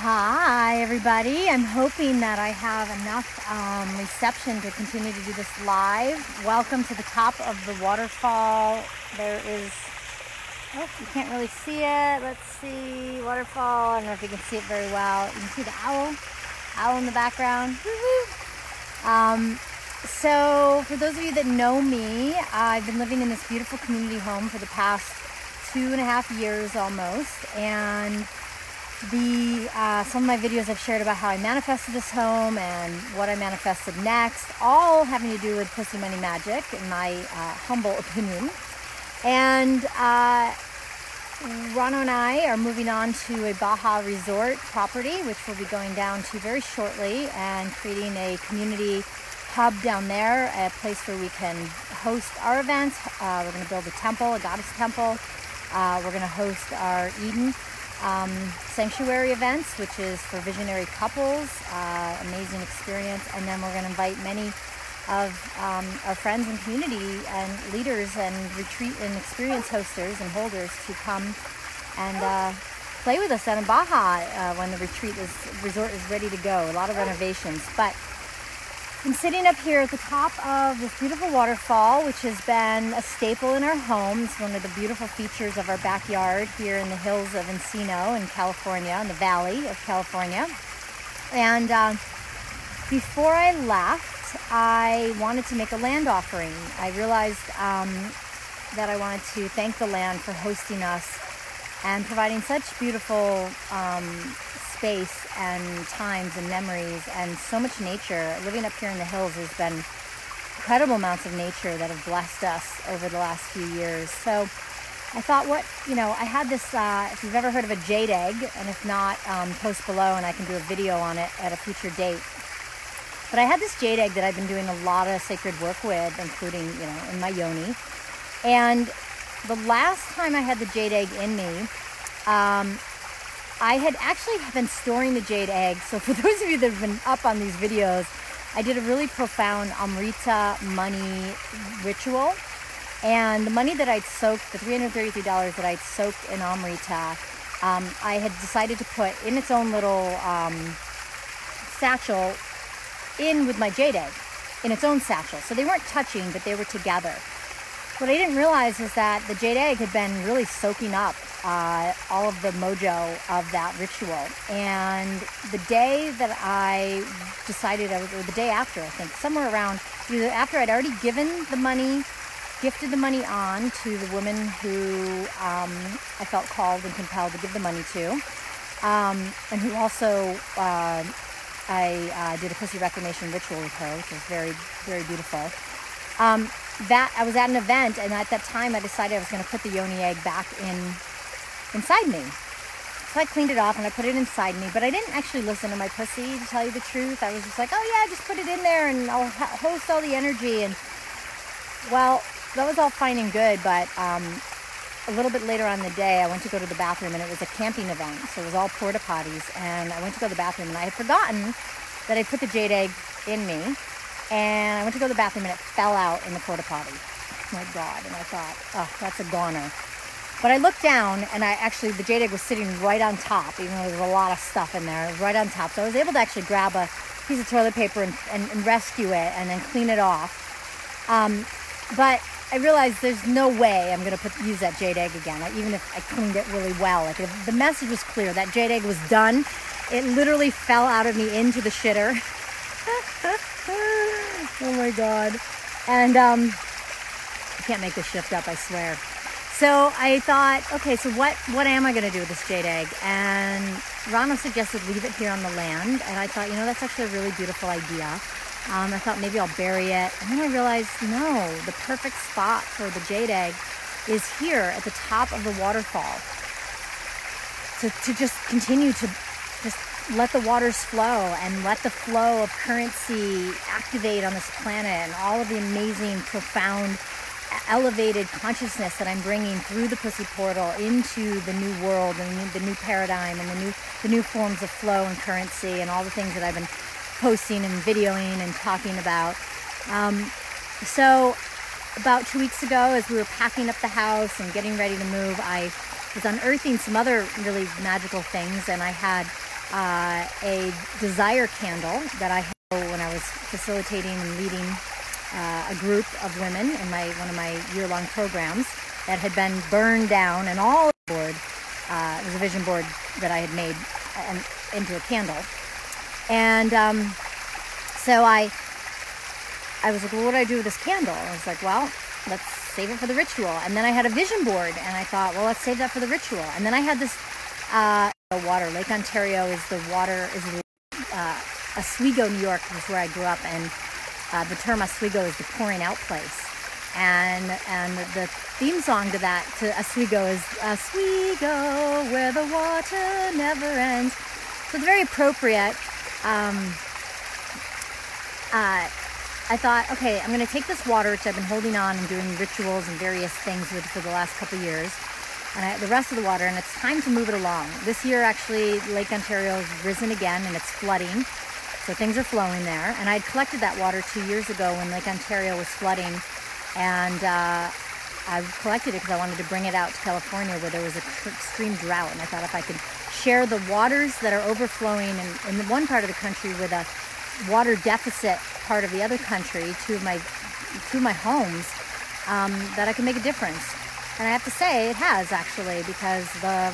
Hi everybody, I'm hoping that I have enough reception to continue to do this live. Welcome to the top of the waterfall. There is, oh, you can't really see it. Let's see, waterfall. I don't know if you can see it very well. You can see the owl in the background. So for those of you that know me, I've been living in this beautiful community home for the past 2.5 years almost, and some of my videos I've shared about how I manifested this home and what I manifested next, all having to do with pussy money magic, in my humble opinion. And Rano and I are moving on to a Baja resort property, which we'll be going down to very shortly, and creating a community hub down there, a place where we can host our events. We're going to build a temple, a goddess temple. We're going to host our Eden sanctuary events, which is for visionary couples, amazing experience. And then we're going to invite many of our friends and community and leaders and retreat and experience hosters and holders to come and play with us down in Baja when the resort is ready to go. A lot of renovations, but I'm sitting up here at the top of this beautiful waterfall, which has been a staple in our home. It's one of the beautiful features of our backyard here in the hills of Encino in California, in the valley of California. And before I left, I wanted to make a land offering. I realized that I wanted to thank the land for hosting us and providing such beautiful space and times and memories and so much nature. Living up here in the hills has been incredible amounts of nature that have blessed us over the last few years. So I thought, I had this, if you've ever heard of a jade egg, and if not, post below and I can do a video on it at a future date. But I had this jade egg that I've been doing a lot of sacred work with, including, in my yoni. And the last time I had the jade egg in me, I had actually been storing the jade egg. So for those of you that have been up on these videos, I did a really profound Amrita money ritual. And the money that I'd soaked, the $333 that I'd soaked in Amrita, I had decided to put in its own little satchel in with my jade egg, in its own satchel. So they weren't touching, but they were together. What I didn't realize is that the jade egg had been really soaking up all of the mojo of that ritual. And the day that I decided, or the day after, I think, somewhere around, either after I'd already given the money, gifted the money on to the woman who I felt called and compelled to give the money to, and who also I did a pussy reclamation ritual with her, which was very, very beautiful. That I was at an event, and at that time I decided I was going to put the yoni egg back inside me. So I cleaned it off and I put it inside me, but I didn't actually listen to my pussy, to tell you the truth. I was just like, oh yeah, just put it in there and I'll host all the energy. And well, that was all fine and good, but a little bit later on in the day, I went to go to the bathroom, and it was a camping event, so it was all porta potties, and I went to go to the bathroom, and I had forgotten that I put the jade egg in me. And I went to go to the bathroom, and it fell out in the porta potty. Oh my God. And I thought, oh, that's a goner. But I looked down, and the jade egg was sitting right on top, even though there was a lot of stuff in there. It was right on top. So I was able to actually grab a piece of toilet paper and rescue it and then clean it off. But I realized there's no way I'm going to use that jade egg again, even if I cleaned it really well. Like, the message was clear. That jade egg was done. It literally fell out of me into the shitter. Oh my God. And I can't make this shift up, I swear. So I thought, okay, so what am I going to do with this jade egg? And Rana suggested leave it here on the land. And I thought, that's actually a really beautiful idea. I thought maybe I'll bury it. And then I realized, no, the perfect spot for the jade egg is here at the top of the waterfall. To just continue to just let the waters flow and let the flow of currency activate on this planet, and all of the amazing, profound, elevated consciousness that I'm bringing through the pussy portal into the new world and the new paradigm and the new forms of flow and currency and all the things that I've been posting and videoing and talking about. So about 2 weeks ago, as we were packing up the house and getting ready to move, I was unearthing some other really magical things, and I had a desire candle that I had when I was facilitating and leading a group of women in one of my year-long programs that had been burned down, and all board. It was a vision board that I had made into a candle. And so I was like, well, what do I do with this candle? I was like, well, let's save it for the ritual. And then I had a vision board, and I thought, well, let's save that for the ritual. And then I had this water. Lake Ontario is the water, Oswego, New York is where I grew up, and the term Oswego is the pouring out place. And the theme song to Oswego is Oswego, where the water never ends. So it's very appropriate. I thought, okay, I'm going to take this water, which I've been holding on and doing rituals and various things with for the last couple of years, and the rest of the water, and it's time to move it along. This year, actually, Lake Ontario has risen again, and it's flooding, so things are flowing there. And I had collected that water 2 years ago when Lake Ontario was flooding, and I collected it because I wanted to bring it out to California where there was an extreme drought, and I thought if I could share the waters that are overflowing in the one part of the country with a water deficit part of the other country, two of my homes, that I can make a difference. And I have to say it has, actually, because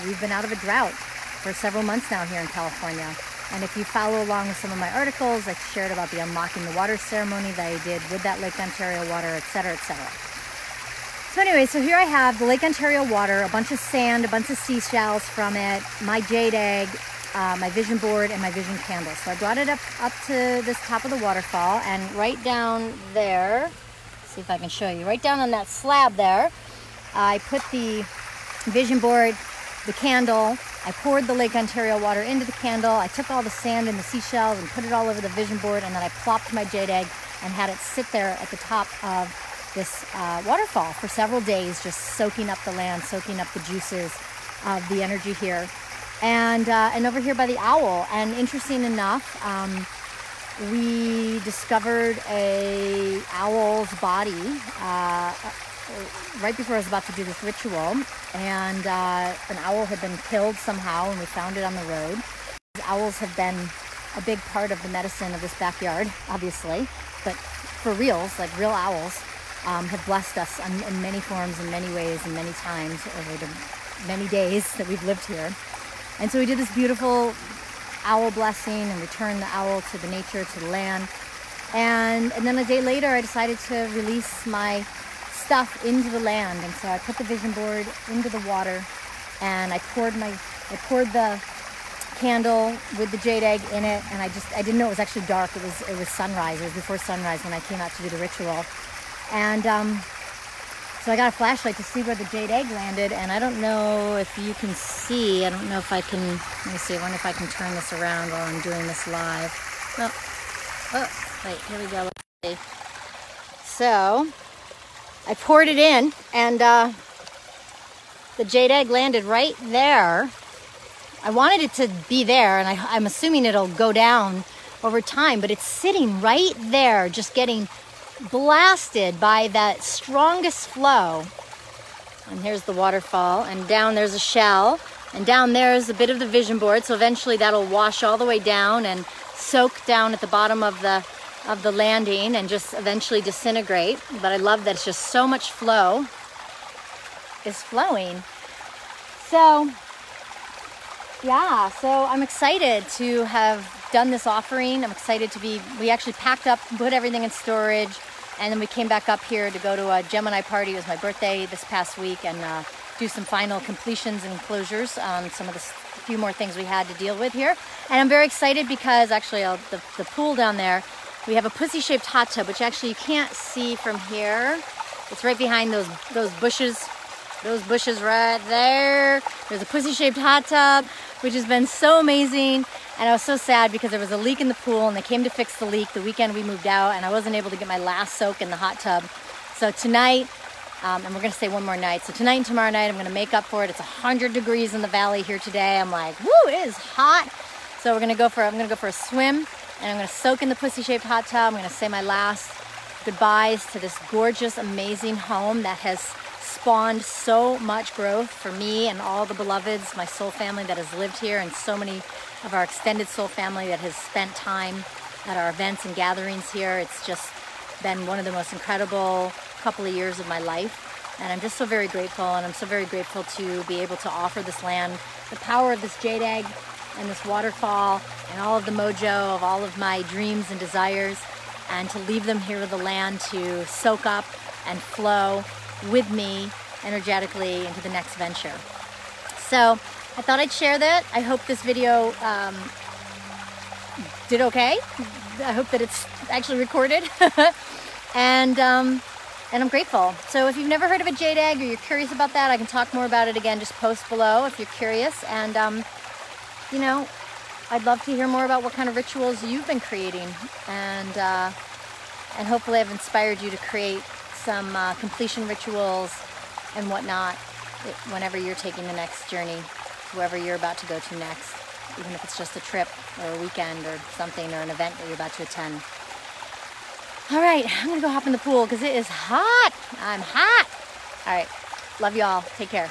we've been out of a drought for several months now here in California. And if you follow along with some of my articles, I shared about the Unlocking the Water ceremony that I did with that Lake Ontario water, etc., etc. So anyway, so here I have the Lake Ontario water, a bunch of sand, a bunch of seashells from it, my jade egg, my vision board, and my vision candle. So I brought it up to this top of the waterfall, and right down there, see if I can show you, right down on that slab there, I put the vision board, the candle, I poured the Lake Ontario water into the candle, I took all the sand and the seashells and put it all over the vision board, and then I plopped my jade egg and had it sit there at the top of this waterfall for several days, just soaking up the land, soaking up the juices of the energy here. And over here by the owl, and interesting enough, we discovered a owl's body right before I was about to do this ritual, and an owl had been killed somehow, and we found it on the road. Owls have been a big part of the medicine of this backyard, obviously, but for reals, like real owls, have blessed us in many forms, in many ways, and many times over the many days that we've lived here. And so we did this beautiful owl blessing and returned the owl to the nature, to the land. And then a day later, I decided to release my stuff into the land. And so I put the vision board into the water, and I poured the candle with the jade egg in it. And I didn't know it was actually dark. It was sunrise. It was before sunrise when I came out to do the ritual. And so I got a flashlight to see where the jade egg landed, and I don't know if you can see. I don't know if I can. Let me see. I wonder if I can turn this around while I'm doing this live. Oh, wait. Here we go. Let's see. So I poured it in, and the jade egg landed right there. I wanted it to be there, and I'm assuming it'll go down over time, but it's sitting right there, just getting blasted by that strongest flow. And here's the waterfall, and down there's a shell, and down there's a bit of the vision board, so eventually that'll wash all the way down and soak down at the bottom of the landing and just eventually disintegrate. But I love that it's just so much flow is flowing. So yeah, so I'm excited to have done this offering. I'm excited we actually packed up, put everything in storage, and then we came back up here to go to a Gemini party. It was my birthday this past week, and do some final completions and closures on some of the few more things we had to deal with here. And I'm very excited because actually the pool down there, we have a pussy-shaped hot tub, which actually you can't see from here. It's right behind those bushes. Those bushes right there. There's a pussy-shaped hot tub, which has been so amazing. And I was so sad because there was a leak in the pool, and they came to fix the leak the weekend we moved out, and I wasn't able to get my last soak in the hot tub. So tonight, and we're gonna stay one more night. So tonight and tomorrow night, I'm gonna make up for it. It's 100 degrees in the valley here today. I'm like, woo, it is hot. So I'm gonna go for a swim, and I'm gonna soak in the pussy-shaped hot tub. I'm gonna say my last goodbyes to this gorgeous, amazing home that has spawned so much growth for me and all the beloveds, my soul family that has lived here, and so many of our extended soul family that has spent time at our events and gatherings here. It's just been one of the most incredible couple of years of my life, and I'm just so very grateful, and I'm so very grateful to be able to offer this land, the power of this jade egg and this waterfall and all of the mojo of all of my dreams and desires, and to leave them here with the land to soak up and flow with me energetically into the next venture. So I thought I'd share that. I hope this video did okay. I hope that it's actually recorded. and I'm grateful. So if you've never heard of a jade egg or you're curious about that, I can talk more about it again. Just post below if you're curious. And you know, I'd love to hear more about what kind of rituals you've been creating, and hopefully I've inspired you to create some completion rituals and whatnot whenever you're taking the next journey, wherever you're about to go to next, even if it's just a trip or a weekend or something, or an event that you're about to attend. All right, I'm gonna go hop in the pool because it is hot. I'm hot. All right, love you all. Take care.